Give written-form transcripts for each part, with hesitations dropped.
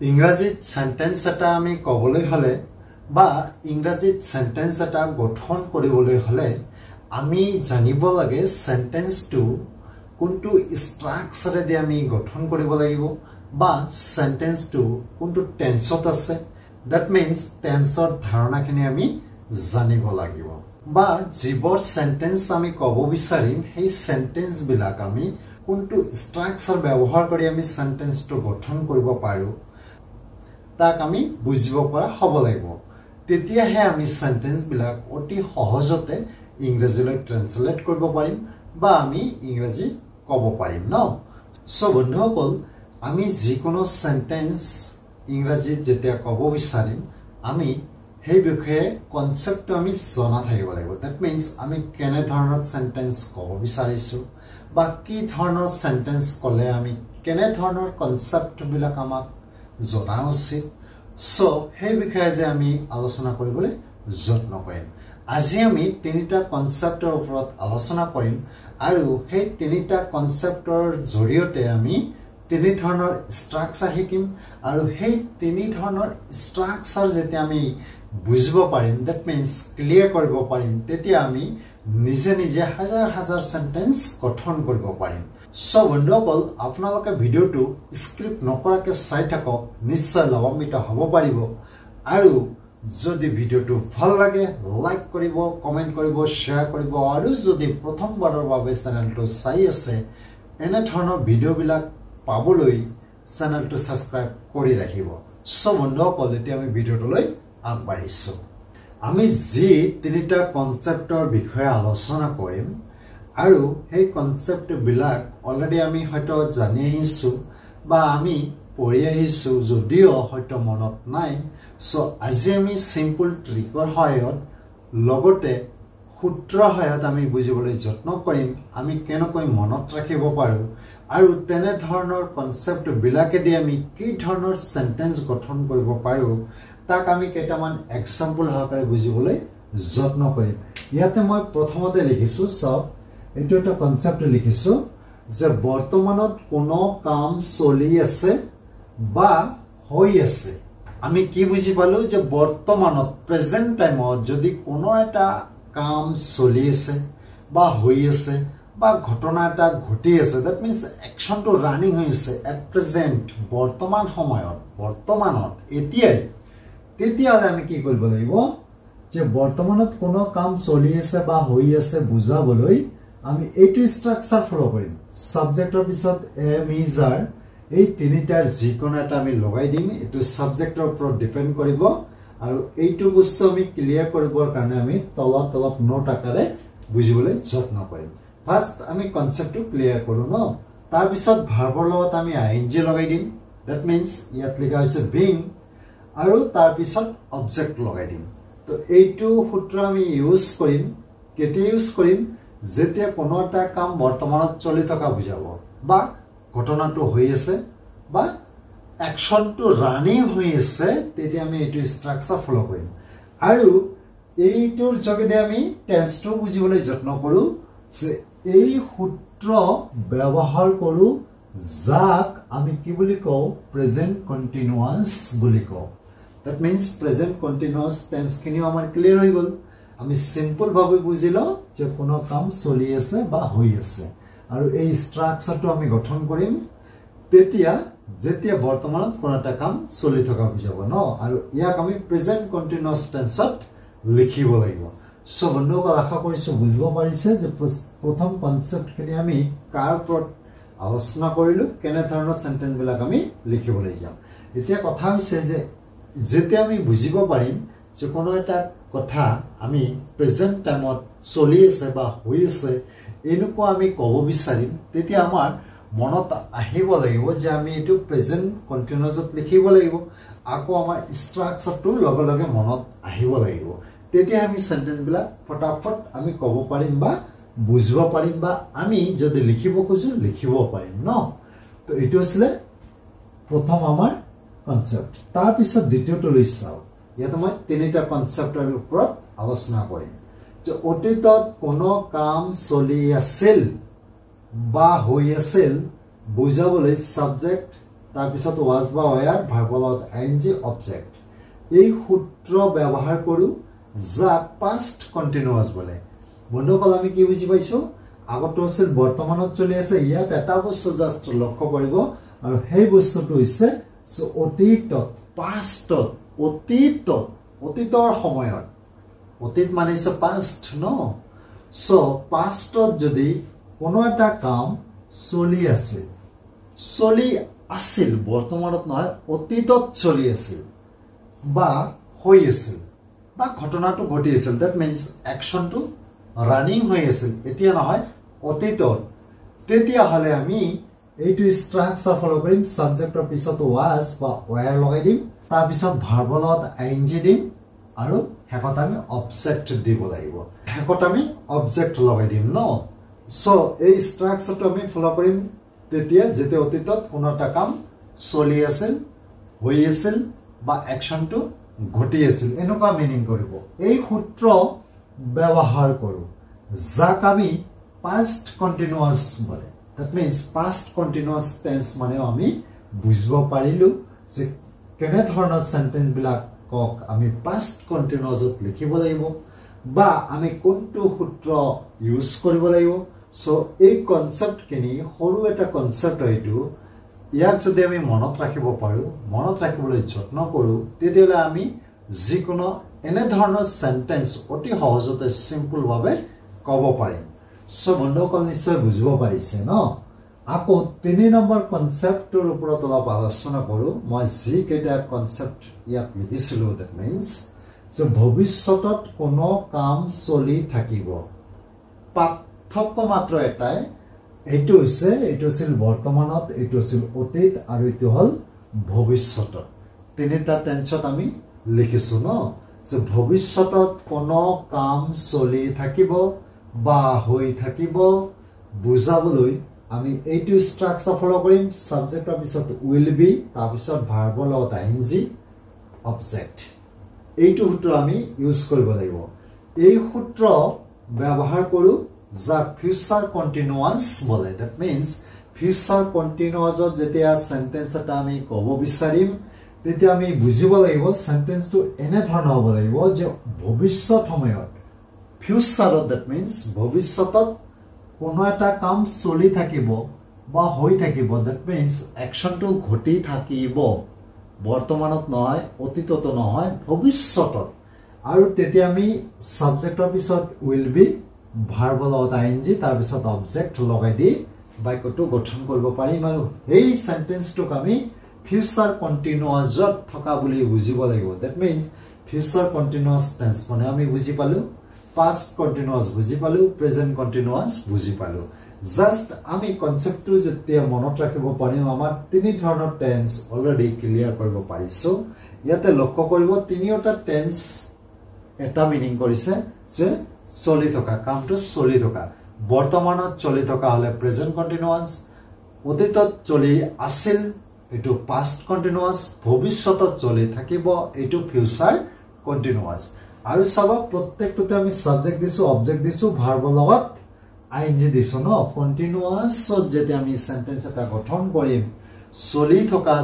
ইংৰাজীত সেন্টেন্স এটা আমি কবলৈ হলে বা ইংৰাজীত সেন্টেন্স এটা গঠন কৰিবলৈ হলে আমি জানিব লাগে সেন্টেন্সটো কোনটো স্ট্ৰাকচাৰেদি আমি গঠন কৰিব লাগিব বা সেন্টেন্সটো কোনটো টেন্সত আছে that means টেন্সৰ ধাৰণাখিনি আমি জানিব লাগিব বা যিবোৰ সেন্টেন্স আমি ক'ব বিচাৰিম সেই সেন্টেন্স বিলাক আমি কোনটো স্ট্ৰাকচাৰ ব্যৱহাৰ কৰি আমি সেন্টেন্সটো গঠন কৰিব পাৰো তাক আমি বুজিব পৰা হ'ব লাগিব তেতিয়াহে আমি সেন্টেন্স বিলাক অতি সহজতে ইংৰাজীলৈ ট্ৰান্সলেট কৰিব পাৰিম বা আমি ইংৰাজী ক'ব পাৰিম ন সো বন্ধুসকল আমি যিকোনো সেন্টেন্স ইংৰাজীত যেতিয়া ক'ব বিচাৰিম আমি সেই বিষয়ে কনসেপ্টটো আমি জনা থাকিব লাগিব দ্যাট মিন্স আমি কেনে ধৰণৰ সেন্টেন্স ক'ব বিচাৰিছো বা কি ধৰণৰ সেন্টেন্স ক'লে আমি কেনে ধৰণৰ কনসেপ্ট বিলাক আমাক জনা উচিত সো সেই বিষয়ে যে আমি আলোচনা কৰিবলৈ যত্ন কৰিম আজি আমি তিনিটা কনসেপ্টৰ ওপৰত আলোচনা কৰিম আৰু সেই তিনিটা কনসেপ্টৰ জৰিয়তে আমি তিনি ধৰণৰ স্ট্ৰাকচাৰ শিকিম আৰু সেই তিনি ধৰণৰ স্ট্ৰাকচাৰ যেতিয়া আমি বুজিব পাৰিম দ্যাট মিন্স ক্লিয়াৰ কৰিব পাৰিম তেতিয়া আমি নিজে নিজে হাজাৰ হাজাৰ সেন্টেন্স গঠন কৰিব পাৰিম সো বন্ধুসকল আপোনালোকে ভিডিওটো স্ক্ৰিপ্ট নকৰাকে চাই থাকক নিশ্চয় লাভান্বিত হ'ব পাৰিব আৰু যদি ভিডিওটো ভাল লাগে লাইক কৰিব কমেন্ট কৰিব শেয়াৰ কৰিব আৰু যদি প্ৰথমবাৰৰ বাবে চেনেলটো চাই আছে এনে ধৰণৰ ভিডিওবিলাক পাবলৈ চেনেলটো সাবস্ক্ৰাইব কৰি ৰাখিব সো বন্ধুসকল এতিয়া আমি ভিডিওটোলৈ আগবাঢ়িছো আমি যি তিনিটা কনসেপ্টৰ বিষয়ে আলোচনা কৰিম আৰু সেই কনসেপ্ট বিলাক অলৰেডি আমি হয়তো জানি আহিছো বা আমি পঢ়ি আহিছো যদিও হয়তো মনত নাই সো আজি আমি সিম্পল ট্ৰিকৰ সহায়ত লগতে সূত্ৰৰ সহায়ত আমি বুজিবলৈ যত্ন কৰিম আমি কেনেকৈ মনত ৰাখিব পাৰো আৰু তেনে ধৰণৰ কনসেপ্ট বিলাকেদি আমি কি ধৰণৰ সেন্টেন্স গঠন কৰিব পাৰো তাক আমি কেইটামান এক্সাম্পল সহকাৰে বুজিবলৈ যত্ন কৰিম ইয়াতে মই প্ৰথমতে লিখিছো সব এটো এটা কনসেপ্ট লিখিছো যে বৰ্তমানত কোনো কাম চলি আছে বা হৈ আছে আমি কি বুজি পালো যে বৰ্তমানত প্ৰেজেন্ট টাইমত যদি কোনো এটা কাম চলি আছে বা হৈ আছে বা ঘটনা এটা ঘটি আছে that means action to running হৈছে এট প্ৰেজেন্ট বৰ্তমান সময়ত বৰ্তমানত এতিয়াই তেতিয়ালে আমি কি কৰিব লাগিব যে বৰ্তমানত কোনো কাম চলি আছে বা হৈ আছে বুজাবলৈ আমি এইটো স্ট্ৰাকচাৰ ফলো কৰিম সাবজেক্টৰ পিছত এম ইজ আৰ এই তিনিটাৰ যিকোনো এটা আমি লগাই দিম এটো সাবজেক্টৰ ওপৰত ডিপেন্ড কৰিব আৰু এইটো বস্তু আমি ক্লিয়াৰ কৰিবৰ কাৰণে আমি তলত তলত নোট আকাৰে বুজিবলৈ যত্ন কৰিম ফাৰ্স্ট আমি কনসেপ্টটো ক্লিয়াৰ কৰো ন তাৰ পিছত ভাৰ্বৰ লগত আমি আইএনজি লগাই দিম দ্যাট মিন্স ইয়াত লিখা হৈছে বিং আৰু তাৰ পিছত অবজেক্ট লগাই দিম তো এইটো সূত্ৰ আমি ইউজ কৰিম কেতিয়া ইউজ কৰিম যেতিয়া কোনো এটা কাম বৰ্তমানত চলি থকা বুজাব বা ঘটনাটো হৈ আছে বা অ্যাকশনটো ৰানিং হৈ আছে তেতিয়া আমি এইটো স্ট্ৰাকচাৰ ফলো কৰিম আৰু এইটোৰ যোগেদি আমি টেন্সটো বুজিবলৈ যত্ন কৰো যে এই সূত্ৰ ব্যৱহাৰ কৰো যাক আমি কি বুলি কও প্ৰেজেন্ট কন্টিনিউয়াস বুলি কও that means present continuous tense খিনিও আমাৰ ক্লিয়াৰ হৈ গল আমি সিম্পল ভাবে বুজিলো যে কোনো কাম চলি আছে বা হৈ আছে আৰু এই স্ট্ৰাকচাৰটো আমি গঠন কৰিম তেতিয়া যেতিয়া বৰ্তমানত কোনো এটা কাম চলি থকা বুজাব ন আৰু ইয়াক আমি প্ৰেজেন্ট কন্টিনিউয়াস টেন্সত লিখিব লাগিব সো বন্ধুসকল আশা কৰিছো বুজিব পাৰিছে যে প্ৰথম কনসেপ্টখিনি আমি কাৰ ওপৰত আলোচনা কৰিলো কেনে ধৰণৰ সেন্টেন্স বিলাক আমি লিখিবলৈ যাম এতিয়া কথা হৈছে যে যেতিয়া আমি বুজিব পাৰিম যে কোনো এটা কথা আমি প্ৰেজেন্ট টাইমত চলি আছে বা হৈ আছে এনেকুৱা আমি ক'ব বিচাৰিম তেতিয়া আমাৰ মনত আহিব লাগিব যে আমি এটো প্ৰেজেন্ট কন্টিনিউয়াসত লিখিব লাগিব আকৌ আমাৰ স্ট্ৰাকচাৰটো লগে লগে মনত আহিব লাগিব তেতিয়া আমি সেন্টেন্স বিলাক ফটাফট আমি ক'ব পাৰিম বা বুজিব পাৰিম বা আমি যদি লিখিব খুজো লিখিব পাৰিম ন তো এটো আছিল প্ৰথম আমাৰ কনসেপ্ট তাৰ পিছত দ্বিতীয়টো লৈ চাও ইয়াত মই তিনিটা কনসেপ্টৰ ওপৰত আলোচনা কৰিম যে অতীতত কোনো কাম চলি আছিল বা হৈ আছিল বুজাবলৈ সাবজেক্ট তাৰ পিছত was বা were ভাৰ্বৰ লগত ing অবজেক্ট এই সূত্ৰ ব্যবহাৰ কৰো যা past continuous বলে বন্ধুসকল আমি কি বুজি পাইছো আগতো আছিল বৰ্তমানত চলি আছে ইয়াত এটা বস্তু জাস্ট লক্ষ্য কৰিব আৰু সেই বস্তুটো হৈছে অতীত past অতীতৰ সময়ত অতীত মানে হৈছে past ন সো pastত যদি কোনো এটা কাম চলি আছিল বৰ্তমানত নহয় অতীতত চলি আছিল বা হৈ আছিল বা ঘটনাটো ঘটি আছিল দ্যাট মিন্স অ্যাকশনটো রানিং হৈ আছিল এতিয়া নহয় অতীতত তেতিয়া হলে আমি এইটো স্ট্ৰাকচাৰ ফলো কৰিম সাবজেক্টৰ পিছত was বা were লগাই দিম তাৰ পিছত ভাৰ্বৰ লগত ing দিম আৰু হেকত আমি অবজেক্ট দিব লাগিব হেকত আমি অবজেক্ট লগাই দিম ন সো এই স্ট্ৰাকচাৰটো আমি ফলো কৰিম তেতিয়া যেতে অতীতত কোনো এটা কাম চলি আছিল হৈ আছিল বা অ্যাকশনটো ঘটি আছিল এনেকুৱা মিনিং কৰিব এই সূত্ৰ ব্যবহাৰ কৰো যাক আমি past continuous বলে that means past continuous tense মানে আমি বুজিব পাৰিলো যে কেনে ধৰণৰ সেন্টেন্স বিলাকক আমি past continuous ত লিখিব লাগিব বা আমি কোনটো সূত্ৰ ইউজ কৰিব লাগিব সো এই কনসেপ্ট কিনি সৰু এটা কনসেপ্ট হয়তো ইয়াক যদি আমি মনত ৰাখিব পাৰো মনত ৰাখিবলৈ যত্ন কৰো তেতিয়ালে আমি যিকোনো এনে ধৰণৰ সেন্টেন্স অতি সহজতে সিম্পল ভাবে ক'ব পাৰিম সো বন্ধুসকল নিশ্চয় বুজিব পাৰিছে ন আকৌ 3 নম্বৰ কনসেপ্টৰ ওপৰত অলপ আলোচনা কৰো মই যি কেইটা কনসেপ্ট ইয়াত লিখিছিলো দ্যাট মিন্স যে ভৱিষ্যতত কোনো কাম চলি থাকিব পাৰ্থক্য মাত্ৰ এটাই এইটো আছিল বৰ্তমানত এইটো আছিল অতীত আৰু এইটো হল ভৱিষ্যতত তিনিটা টেন্সত আমি লিখিছো ন যে ভৱিষ্যতত কোনো কাম চলি থাকিব বা হৈ থাকিব বুজাবলৈ আমি এইটো স্ট্ৰাকচাৰ ফলো কৰিম সাবজেক্টৰ পিছত will be তাৰ পিছত ভাৰ্বৰ লগত ing অবজেক্ট এইটো সূত্ৰ আমি ইউজ কৰিব লাগিব এই সূত্ৰ ব্যৱহাৰ কৰো যা ফিউচাৰ কন্টিনিউয়াস বলে দ্যাট মিন্স ফিউচাৰ কন্টিনিউয়াসত যেতিয়া সেন্টেন্স এটা আমি ক'ব বিচাৰিম তেতিয়া আমি বুজিব লাগিব সেন্টেন্সটো এনে ধৰণৰ হ'ব লাগিব যে ভৱিষ্যত সময়ত ফিউচাৰত দ্যাট মিন্স ভৱিষ্যতত কোনো এটা কাম চলি থাকিব বা হৈ থাকিব দ্যাট মিন্স অ্যাকশনটো ঘটি থাকিব বৰ্তমানত নহয় অতীতত নহয় ভৱিষ্যতত আৰু তেতিয়া আমি সাবজেক্টৰ পিছত will be ভাৰ্বৰ লগত ing তাৰ পিছত অবজেক্ট লগাই দি বাক্যটো গঠন কৰিব পাৰিম আৰু এই সেন্টেন্সটোক আমি ফিউচাৰ কন্টিনিউয়াসত থকা বুলি বুজিব লাগিব that means future continuous tense মানে আমি বুজি পালো past continuous বুজি পালো প্ৰেজেন্ট কন্টিনিউয়াস বুজি পালো জাস্ট আমি কনসেপ্টটো যেতিয়া মনত ৰাখিব পাৰিম আমাৰ তিনি ধৰণৰ টেন্স অলৰেডি ক্লিয়াৰ কৰিব পাৰিছো ইয়াতে লক্ষ্য কৰিব তিনিটা টেন্স এটা মিনিং কৰিছে যে চলি থকা কামটো চলি থকা বৰ্তমানত চলি থকা হলে প্ৰেজেন্ট কন্টিনিউয়াস অতীতত চলি আছিল এটো past continuous ভৱিষ্যতত চলি থাকিব এটো ফিউচাৰ কন্টিনিউয়াস আৰু সব প্ৰত্যেকটোতে আমি সাবজেক্ট দিছো অবজেক্ট দিছো ভাৰ্বৰ লগত ing দিছো ন কন্টিনিউয়াসত যদি আমি সেন্টেন্স এটা গঠন কৰিম চলি থকা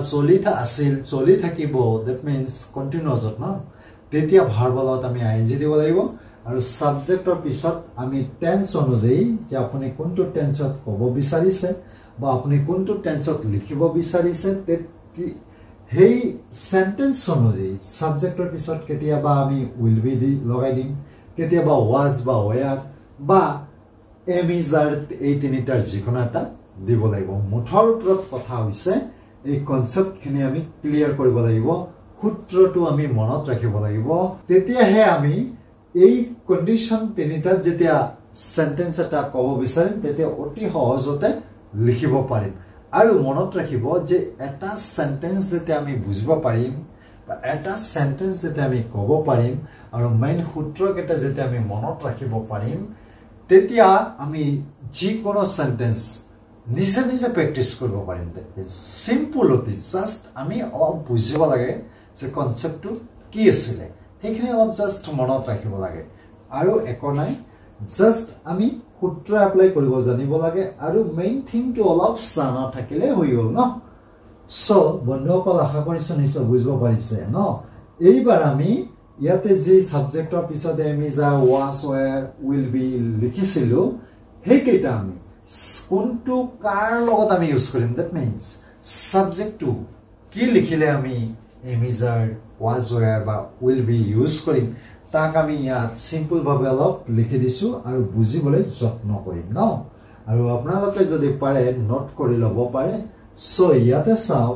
আছিল চলি থাকিব দ্যাট মিন্স কন্টিনিউয়াসত ন তেতিয়া ভাৰ্বৰ লগত আমি ing দিব লাগিব আৰু সাবজেক্টৰ পিছত আমি টেন্স অনুযায়ী যে আপুনি কোনটো টেন্সত ক'ব বিচাৰিছে বা আপুনি কোনটো টেন্সত লিখিব বিচাৰিছে হেই সেন্টেন্স অনুযায়ী সাবজেক্টৰ পিছত কেতিয়াবা আমি will be দি লগাই দিম কেতিয়াবা was বা were বা am is are এই তিনিটাৰ যিকোনো এটা দিব লাগিব মুঠৰ ওপৰত কথা হৈছে এই কনসেপ্টখিনি আমি ক্লিয়াৰ কৰিব লাগিব সূত্ৰটো আমি মনত ৰাখিব লাগিব তেতিয়াহে আমি এই কন্ডিশন তিনিটা যেতিয়া সেন্টেন্স এটা ক'ব বিচাৰিম তেতিয়া অতি সহজতে লিখিব পাৰিম আৰু মনত ৰাখিব যে এটা সেন্টেন্স যেতিয়া আমি বুজিব পাৰিম বা এটা সেন্টেন্স যেতিয়া আমি ক'ব পাৰিম আৰু মেইন সূত্ৰকেইটা যেতিয়া আমি মনত ৰাখিব পাৰিম তেতিয়া আমি যিকোনো সেন্টেন্স নিজে নিজে প্ৰেক্টিস কৰিব পাৰিম সিম্পল অতি জাস্ট আমি বুজিব লাগে যে কনসেপ্টটো কি আছিল সেইখিনি অলপ জাস্ট মনত ৰাখিব লাগে আৰু একো নাই জাস্ট আমি সূত্ৰ এপ্লাই কৰিব জানিব লাগে আৰু মেইন থিং টু অলপ জানা থাকিলে হৈ গল ন সো বন্ধুসকল আশা কৰিছো নিশ্চয় বুজিব পাৰিছে ন এইবাৰ আমি ইয়াতে যে সাবজেক্টৰ পিছতে আমি যা was were will be লিখিছিলো সেই কেইটা আমি কোনটো কাৰ লগত আমি ইউজ কৰিম দ্যাট মিন্স সাবজেক্ট টু কি লিখিলে আমি এমিজাৰ was were বা will be ইউজ কৰিম তাক আমি ইয়াত সিম্পল ভাবে অলপ লিখি দিছো আৰু বুজিবলৈ যত্ন কৰিম ন আৰু আপোনালোকে যদি পাৰে নোট কৰি ল'ব পাৰে সো ইয়াতে চাও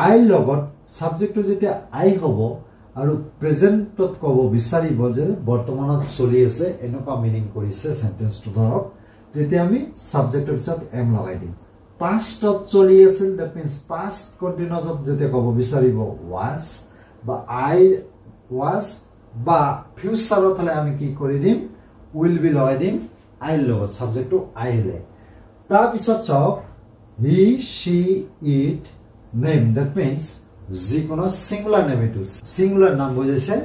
আই লগত সাবজেক্টটো যেতিয়া আই হ'ব আৰু প্ৰেজেন্টত কব বিচাৰিব যে বৰ্তমানত চলি আছে এনেকুৱা মিনিং কৰিছে সেন্টেন্সটো ধৰক তেতিয়া আমি সাবজেক্টৰ পিছত এম লগাই দিম পাষ্টত চলি আছিল দ্যাট মিন্স পাষ্ট কন্টিনিউয়াছত যেতিয়া কব বিচাৰিব was বা আই was বা ফিউচাৰত হলে আমি কি কৰি দিম will be লগাই দিম আই লগত সাবজেক্টটো আই হলে তাৰ পিছত চাওক he she it name that means যিকোনো সিঙ্গুলাৰ নেম এটো সিঙ্গুলাৰ নাম বুঝাইছে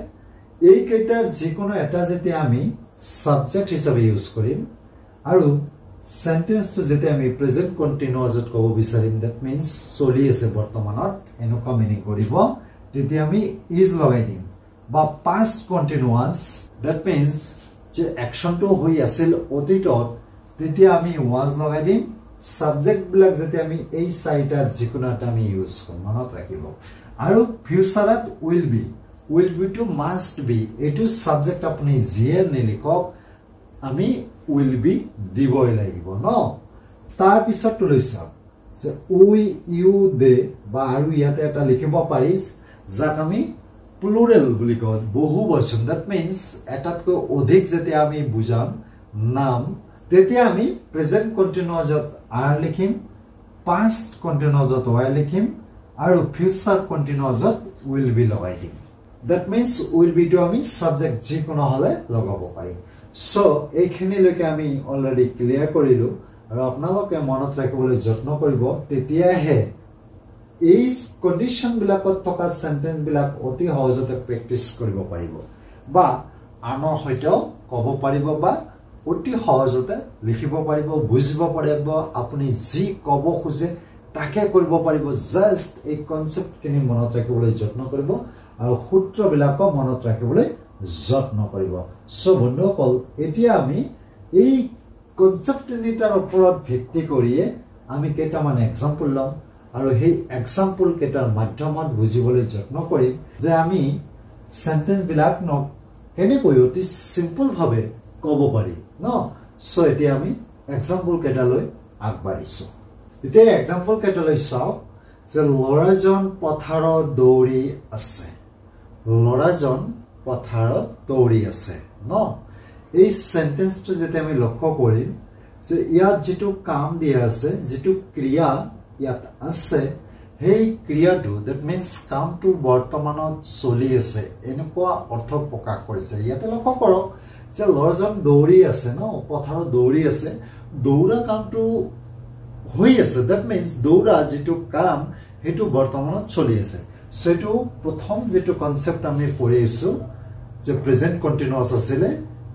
এই কেইটাৰ যিকোনো এটা যেতিয়া আমি সাবজেক্ট হিচাপে ইউজ কৰিম আৰু সেন্টেন্সটো যেতিয়া আমি প্ৰেজেন্ট কন্টিনিউয়াছত কব বিচাৰিম দ্যাট মিন্স চলি আছে বৰ্তমানত এনেকুৱা মিনিং কৰিব তেতিয়া আমি ইজ লগাই দিম বা পাস্ট কন্টিনিউয়াস দ্যাট মিন্স যে অ্যাকশনটো হৈ আছিল অতীতত তেতিয়া আমি was লগাই দিম সাবজেক্ট বিলাক যেতিয়া আমি এই সাইটাৰ যিকোনো এটা আমি ইউজ কৰিম মনত ৰাখিব আৰু ফিউচাৰত will be to must be এটো সাবজেক্ট আপুনি জিয়ে নিলিখক আমি will be দিবই লাগিব ন তাৰ পিছত লৈছা যে we you they বা আৰু ইয়াতে এটা লিখিব পাৰিছ যাক আমি প্লুৰাল বুলি কওঁ বহুবচন দ্যাট মিন্স এটাতকৈ অধিক যেতিয়া আমি বুজাম নাম তেতিয়া আমি প্ৰেজেন্ট কন্টিনিউয়াছত are লিখিম past কন্টিনিউয়াছত were লিখিম আৰু ফিউচাৰ কন্টিনিউয়াছত will be লগাই দিম that means will be to আমি সাবজেক্ট যিকোনো হলে লগাব পাৰিম সো এইখিনিলৈকে আমি অলৰেডি ক্লিয়াৰ কৰিলো আৰু আপোনালোকে মনত ৰাখিবলৈ যত্ন কৰিব তেতিয়াহে এই কন্ডিশন বিলাকত থকা সেন্টেন্স বিলাক অতি সহজতে প্ৰেক্টিস কৰিব পাৰিব বা আনৰ সৈতেও ক'ব পাৰিব বা অতি সহজতে লিখিব পাৰিব বুজিব পাৰিব আপুনি যি ক'ব খুজে তাকে কৰিব পাৰিব জাস্ট এই কনসেপ্ট কিনি মনত ৰাখিবলৈ যত্ন কৰিব আৰু সূত্ৰ বিলাক মনত ৰাখিবলৈ যত্ন কৰিব সো বন্ধুসকল এতিয়া আমি এই কনসেপ্ট নিটাৰ ওপৰত ভিত্তি কৰিয়ে আমি কেইটামান এক্সাম্পল লম আৰু সেই এক্সাম্পল কেইটাৰ মাধ্যমত বুজিবলৈ যত্ন কৰিম যে আমি সেন্টেন্স বিলাক ন কেনেকৈ অতি সিম্পল ভাবে ক'ব পাৰি ন সো এতিয়া আমি এক্সাম্পল কেইটা লৈ আগবাঢ়িছো এতিয়া এক্সাম্পল কেইটা লৈ চাও যে লৰাজন পথাৰত দৌৰি আছে লৰাজন পথাৰত দৌৰি আছে ন এই সেন্টেন্সটো যেতিয়া আমি লক্ষ্য কৰিম যে ইয়াত যেটো কাম দিয়া আছে যেটো ক্ৰিয়া ইয়াত আছে সেই ক্ৰিয়াটো দ্যাট মিন্স কামটো বৰ্তমানত চলি আছে এনেকুৱা অৰ্থ প্ৰকাশ কৰিছে ইয়াতে লক্ষ্য কৰক যে লৰাজন দৌৰি আছে ন পথাৰত দৌৰি আছে দৌৰা কামটো হৈ আছে দ্যাট মিন্স দৌৰা যেটো কাম হেতু বৰ্তমানত চলি আছে সেটো প্ৰথম যেটো কনসেপ্ট আমি পঢ়িছো যে প্ৰেজেন্ট কন্টিনিউয়াস আছিল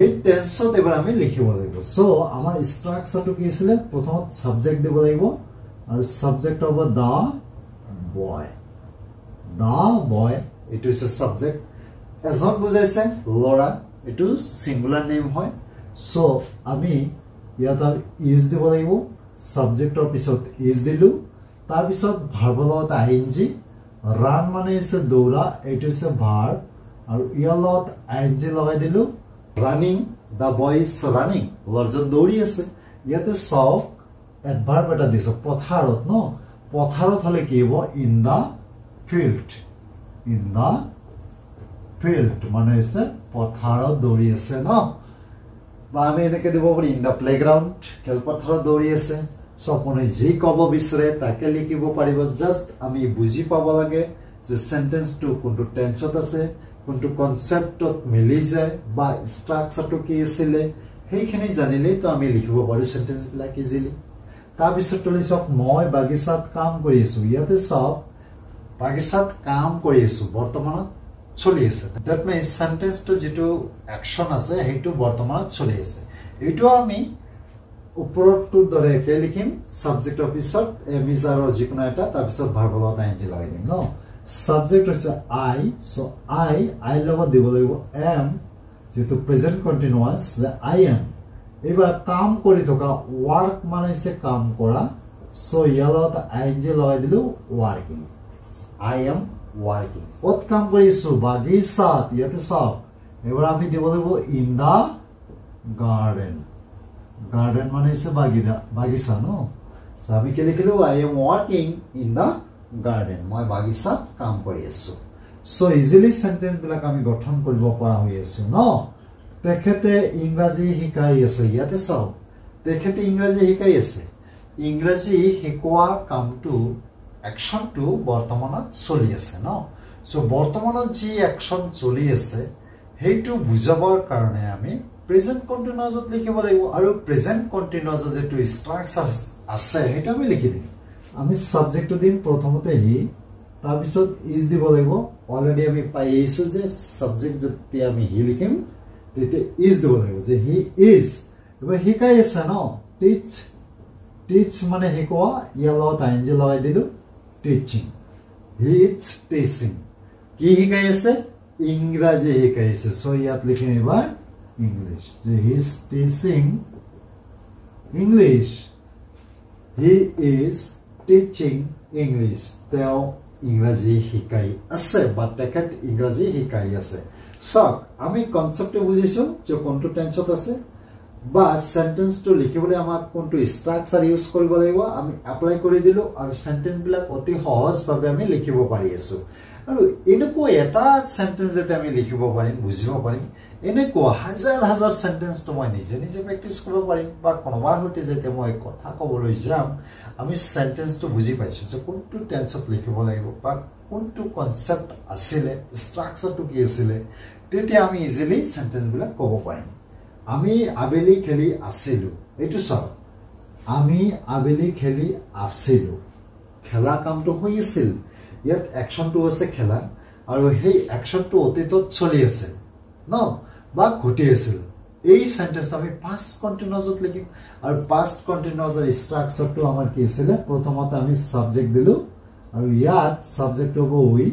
এই টেন্সত এবাৰ আমি লিখিব লাগিব সো আমাৰ স্ট্ৰাকচাৰটো কি আছিল প্ৰথমত সাবজেক্ট দিব লাগিব আৰু সাবজেক্ট হ'ব দা বয় ইট ইজ এ সাবজেক্ট এজন বুজাইছে লৰা ইটো সিঙ্গুলাৰ নেম হয় সো আমি ইয়াত ইজ দিব লাগিব সাবজেক্টৰ পিছত ইজ দিলু তাৰ পিছত ভাৰ্বৰ লগত আইএনজি ৰান মানে আছে দৌৰা ইট ইজ এ ভাৰ্ব আৰু ইয়াৰ লগত আইএনজি লগাই দিলু running the boy is running লৰাজন দৌৰি আছে ইয়াতে চাও এডভাৰ্ব এটা দিছে পথাৰত ন পথাৰত হলে কি হ'ব ইন দা ফিল্ড মানে আছে পথাৰত দৌৰি আছে ন বা আমি এনেকে দিব পাৰি ইন দা প্লেগ্ৰাউন্ড খেলপথাৰত দৌৰি আছে সো আপুনি যি ক'ব বিচাৰে তাকে লিখিব পাৰিব জাস্ট আমি বুজি পাব লাগে যে সেন্টেন্সটো কোনটো টেন্সত আছে কোনটো কনসেপ্টত মিলি যায় বা স্ট্ৰাকচাৰটো কি আছিল সেইখিনি জানিলেই তো আমি লিখিব পাৰো সেন্টেন্স বিলাক ইজিলি তাৰ পিছত তলি সব মই বাগিচাত কাম কৰি আছো ইয়াতে সব বাগিচাত কাম কৰি আছো বৰ্তমানত চলি আছে দ্যাট মিন্স সেন্টেন্সটো যেটো অ্যাকশন আছে হেতু বৰ্তমানত চলি আছে এটো আমি ওপৰটোৰ দৰে একে লিখিম সাবজেক্টৰ পিছত এম ইজ আৰু যিকোনো এটা তাৰ পিছত ভাৰ্বৰ লগত আইএনজি লগাই দিম ন সাবজেক্ট হৈছে আই সো আই লগত দিব লাগিব এম যেটো প্ৰেজেন্ট কন্টিনিউয়াস যে আই এম এবাৰ কাম কৰি থকা ওয়াৰ্ক মানে হৈছে কাম কৰা সো ইয়াৰ লগত আইএনজি লগাই দিলো ওয়াৰ্কিং আই এম ওয়াৰ্কিং কত কাম কৰিছো বাগিচাত ইয়াতে চাওক এবাৰ আমি দিব লাগিব ইন দা গার্ডেন গার্ডেন মানে হচ্ছে বাগিচা নো সো আমি কি লিখিলো I am working in the garden মই বাগিচাত কাম কৰি আছো সো ইজিলি সেন্টেন্স বিলাক আমি গঠন কৰিব পৰা হৈ আছে ন তেখেতে ইংৰাজী শিকাই আছে ইয়াতে চাও তেখেতে ইংৰাজী শিকাই আছে ইংৰাজী শিকোৱা কামটো একশনটো বৰ্তমানত চলি আছে ন সো বৰ্তমানত যি একশন চলি আছে হেইটো বুজাবৰ কাৰণে আমি প্ৰেজেন্ট কন্টিনিউয়াসত লিখিব লাগিব আৰু প্ৰেজেন্ট কন্টিনিউয়াসত যেটো স্ট্ৰাকচাৰ আছে হেটো আমি লিখি দিম আমি সাবজেক্টটো দিম প্ৰথমতে হি তাৰ পিছত ইজ দিব লাগিব অলৰেডি আমি পাইছো যে সাবজেক্ট যদি আমি হি লিখিম তেতে ইজ দিব লাগিব যে হি ইজ এবাৰ শিকাই আছে ন টিচ মানে শিকোৱা ইয়ালত আইএনজি লগাই দিলো টিচিং হি ইজ টিচিং কি শিকাই আছে ইংৰাজী শিকাই আছে সো ইয়াত লিখিম এবাৰ English. He is teaching English. He is teaching English. Teo English hikai ase but tekat English hikai ase. So, ami concept e bujisu je kontu tense ot ase ba sentence to likhibole amak kontu structure use koribo laibo ami apply kori dilu aru sentence bilak oti সহজ ভাবে আমি লিখিব পাৰি আছো আৰু এনেকো এটা sentence jete ami likhibo parim bujibo parim এনেকো হাজাৰ sentence তো মই নিজে প্ৰ্যাকটিস কৰিব পাৰিম বা কোনোবাৰ হতে যেতে মই কথা কবলৈ যাম আমি সেন্টেন্স তো বুজি পাইছো যে কোনটো টেন্সত লিখিব লাগিব বা কোনটো কনসেপ্ট আছিল স্ট্ৰাকচাৰ তো কি আছিল তেতিয়া আমি ইজিলি সেন্টেন্স বিলাক ক'ব পাৰিম আমি আবেলি খেলি আছিলো এটো সব আমি আবেলি খেলি আছিলো খেলা কামটো হৈছিল ইয়াত একশনটো আছে খেলা আৰু সেই একশনটো অতীতত চলি আছে ন বা ঘটি আছিল এই সেন্টেন্স আমি পাস্ট কন্টিনিউয়াসত লিখিম আৰু পাস্ট কন্টিনিউয়াসৰ স্ট্ৰাকচাৰটো আমাৰ কি আছিল প্ৰথমতে আমি সাবজেক্ট দিলো আৰু ইয়াত সাবজেক্ট হ'ব উই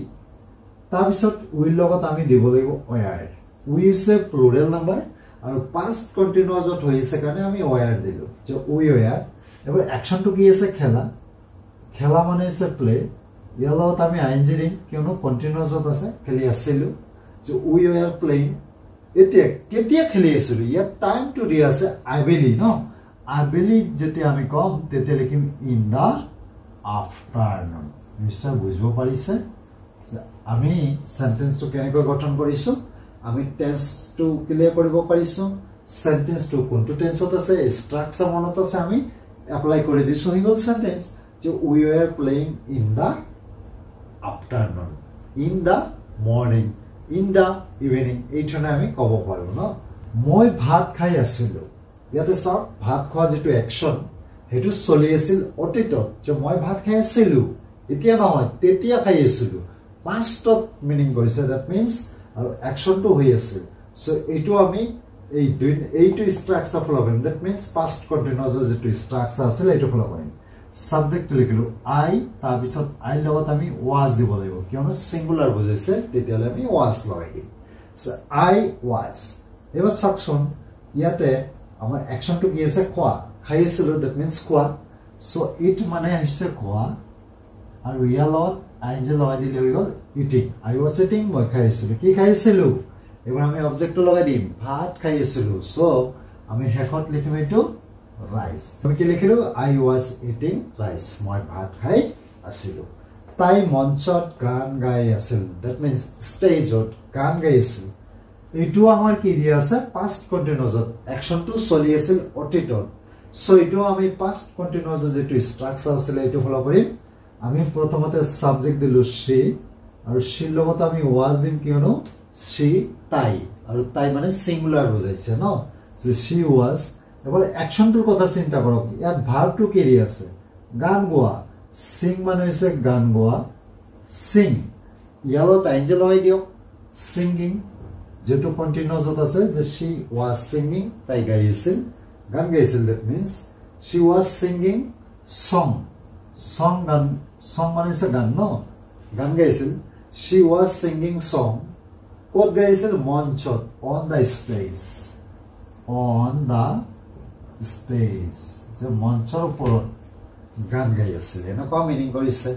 তাৰ পিছত উইৰ লগত আমি দিব লাগিব were we is a plural number আৰু পাস্ট কন্টিনিউয়াসত হৈছে কাৰণে আমি ওয়াৰ দিলো যে উই ওয়াৰ এবাৰ একশনটো কি আছে খেলা মানে আছে প্লে ইয়াৰ লগত আমি আইএনজি দিম কিয়নো কন্টিনিউয়াসত আছে খেলি আছিলো যে উই ওয়ার প্লেইং এতিয়া কেতিয়া খেলি আছিল ইয়াত টাইম টু দি আছে আবেলি ন আবেলি যেতে আমি কম তেতে লিখিম ইন দা আফটারনুন নিশ্চয় বুঝব পাৰিছে আমি সেন্টেন্স তো কেনেকৈ গঠন কৰিছো আমি টেন্স তো ক্লিয়াৰ কৰিব পাৰিছো সেন্টেন্স তো কোনটো টেন্সত আছে স্ট্ৰাকচাৰ মনত আছে আমি এপ্লাই কৰি দিছো সিঙ্গল সেন্টেন্স যে we were playing in the afternoon in the morning in the evening এইটনে আমি কব পাৰো ন মই ভাত খাই আছিলো ইয়াতে সব ভাত খোৱা যেটো অ্যাকশন হেতু চলি আছিল অতীতত যে মই ভাত খাই আছিলো এতিয়া নহয় তেতিয়া খাই আছিলো পাষ্টত মিনিং কৰিছে দ্যাট মিন্স আৰু অ্যাকশনটো হৈ আছিল সো এইটো আমি এইটো স্ট্ৰাকচাৰ ফলো কৰিম দ্যাট মিন্স পাস্ট কন্টিনিউয়াসৰ যেটো স্ট্ৰাকচাৰ আছিল এইটো ফলো কৰিম সাবজেক্ট লিখিলো আই তাৰ পিছত আই লগত আমি ওয়াজ দিব লাগিব কিয়নো সিঙ্গুলাৰ বুজাইছে তেতিয়ালে আমি ওয়াজ লগাই দিম সো আই ওয়াজ এবাৰ সাকশন ইয়াতে আমাৰ অ্যাকশনটো কি আছে খোৱা খাইছিল দ্যাট মিন্স খোৱা সো ইট মানে হৈছে খোৱা আৰু ইয়াৰ লগত আইএনজি লগাই দিলে হৈ গল ইটিং আই ওয়াজ ইটিং মই খাইছিল কি খাইছিল এবাৰ আমি অবজেক্টটো লগাই দিম ভাত খাইছিল সো আমি হেকত লিখিম এইটো রাইস আমি কি লিখিলো আই ওয়াজ ইটিং রাইস মই ভাত খাই আছিলো তাই মঞ্চত গান গাই আছিল দ্যাট মিন্স স্টেজত গান গাই আছিল এইটো আমাৰ কি দি আছে পাস্ট কন্টিনিউয়াসত অ্যাকশনটো চলি আছিল অতীতত সো এইটো আমি পাস্ট কন্টিনিউয়াসৰ যেটো স্ট্ৰাকচাৰ আছিল এইটো ফলো কৰিম আমি প্ৰথমতে সাবজেক্ট দিলো সি আৰু সিৰ লগত আমি ওয়াজ দিম কিয়নো সি তাই আৰু তাই মানে সিঙ্গুলাৰ বুজাইছে ন যে সি ওয়াজ এবাৰ অ্যাকশনটোৰ কথা চিন্তা কৰক ইয়াত ভাৰ্বটো কি দি আছে গান গোৱা সিং মানে হৈছে গান গোৱা সিং ইয়ালত আইএনজি লগাই দিয়ক সিঙ্গিং যেটো কন্টিনিউয়াসত আছে যে she was singing তাই গাই আছিল গান গাইছিল that means she was singing song গান song মানে হচ্ছে গান ন গান গাইছিল she was singing song ক'ত গাইছিল মঞ্চত on the stage যে মঞ্চৰ ওপৰত গান গাই আছিল এনেকুৱা মিনিং কৰিছে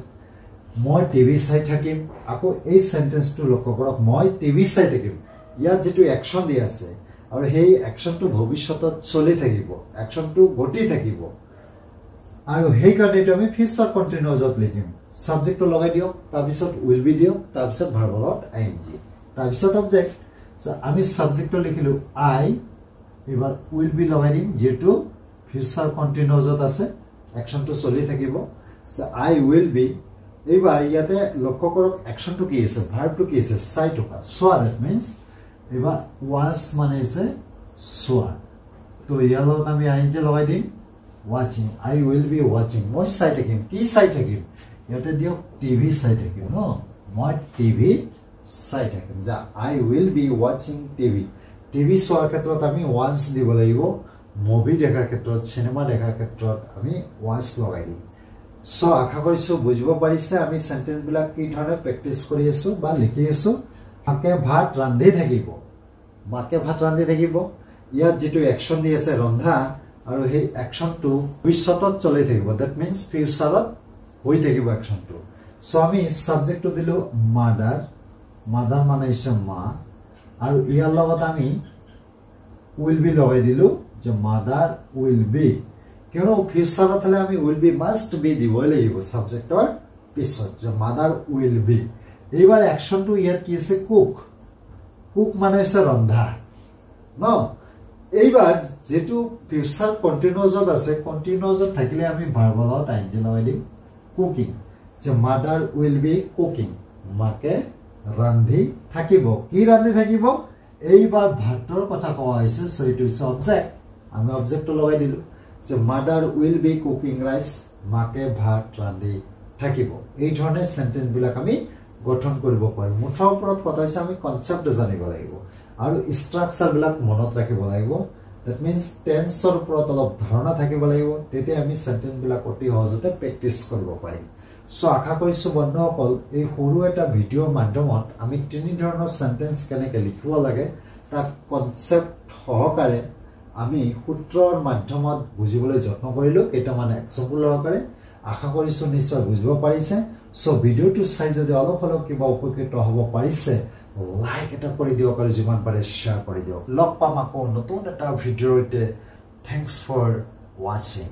মই টিভি চাই থাকিম আকৌ এই সেন্টেন্সটো লক্ষ্য কৰক মই টিভি চাই থাকিম ইয়াত যেটো অ্যাকশন দি আছে আৰু সেই অ্যাকশনটো ভৱিষ্যতত চলি থাকিব অ্যাকশনটো ঘটি থাকিব আৰু সেই কাৰণেটো আমি ফিউচাৰ কন্টিনিউয়াছত লিখিম সাবজেক্টটো লগাই দিও তাৰ পিছত উইল বি দিও তাৰ পিছত ভাৰ্বত আইএনজি তাৰ পিছত অবজেক্ট আমি সাবজেক্টটো লিখিলো আই এবাৰ উইল বি লগাই দিম যেটো ফিউচাৰ কন্টিনিউয়াছত আছে অ্যাকশনটো চলি থাকিব আই উইল বি এবাৰ ইয়াতে লক্ষ্য কৰক অ্যাকশনটো কি আছে ভাৰ্বটো কি আছে চাই থকা সোৱা দ্যাট মিন্স এবাৰ ওয়াচ মানে আছে সোৱা তো ইয়ালত আমি আইএনজি লগাই দিম watching I will be watching মই চাই থাকিম কি চাই থাকিম ইয়াতে দিও টিভি চাই থাকিম ন মই টিভি চাই থাকিম যা I will be watching TV চোৱাৰ ক্ষেত্ৰত আমি ওয়ান্স দিব লাগিব মুভি দেখাৰ ক্ষেত্ৰত সিনেমা দেখাৰ ক্ষেত্ৰত আমি ওয়ান্স লগাই দিম সো আশা কৰিছো বুজিব পাৰিছে আমি সেন্টেন্স বিলাক কি ধৰণে প্ৰেক্টিস কৰি আছো বা লিখি আছো মাকে ভাত ৰান্ধি থাকিব ইয়াত যেটো অ্যাকশন দি আছে ৰন্ধা আৰু সেই অ্যাকশনটো ভৱিষ্যতত চলি থাকিব দ্যাট মিন্স ফিউচাৰত হৈ থাকিব অ্যাকশনটো সো আমি সাবজেক্টটো দিলো মাদাৰ মানে হৈছে মা আৰু ইয়াৰ লগত আমি উইল বি লগাই দিলো যে মাদাৰ উইল বি কিয়নো ফিউচাৰত হলে আমি উইল বি মাস্ট বি দিবই লাগিব সাবজেক্টৰ পিছত যে মাদাৰ উইল বি এইবাৰ অ্যাকশনটো ইয়াত কি আছে কুক মানে হৈছে ৰন্ধা ন এইবাৰ যেটো ফিউচাৰ কন্টিনিউয়াছত আছে কন্টিনিউয়াছত থাকিলে আমি ভাৰ্বত আইএনজি লগাই দিম কুকিং যে মাদাৰ উইল বি কুকিং মাকে ৰান্ধি থাকিব কি ৰান্ধি থাকিব এইবাৰ ভাতৰ কথা কোৱা হৈছে সো ইট ইজ অবজেক্ট আমি অবজেক্টটো লগাই দিলো যে mother will be cooking rice মাকে ভাত ৰান্ধি থাকিব এই ধৰণে সেন্টেন্স বিলাক আমি গঠন কৰিব পাৰো মুঠৰ ওপৰত কথা হৈছে আমি কনসেপ্ট জানিব লাগিব আৰু স্ট্ৰাকচাৰ বিলাক মনত ৰাখিব লাগিব দ্যাট মিন্স টেন্সৰ ওপৰত অলপ ধাৰণা থাকিব লাগিব তেতে আমি সেন্টেন্স বিলাক অতি সহজতে প্ৰেক্টিস কৰিব পাৰিম সো আশা কৰিছো বন্ধুসকল এই সৰু এটা ভিডিওৰ মাধ্যমত আমি তিনি ধৰণৰ সেন্টেন্স কেনেকৈ লিখিব লাগে তাৰ কনসেপ্ট সহকাৰে আমি সূত্ৰৰ মাধ্যমত বুজিবলৈ যত্ন কৰিলো এটা মানে এক্সাম্পল সহকাৰে আশা কৰিছো নিশ্চয় বুজিব পাৰিছে সো ভিডিওটো চাই যদি অলপ কিবা উপকৃত হ'ব পাৰিছে লাইক এটা কৰি দিয়ক আৰু যিমান পাৰে শেয়াৰ কৰি দিয়ক লগ পাম আকৌ নতুন এটা ভিডিওতে থ্যাঙ্কস ফৰ ওয়াচিং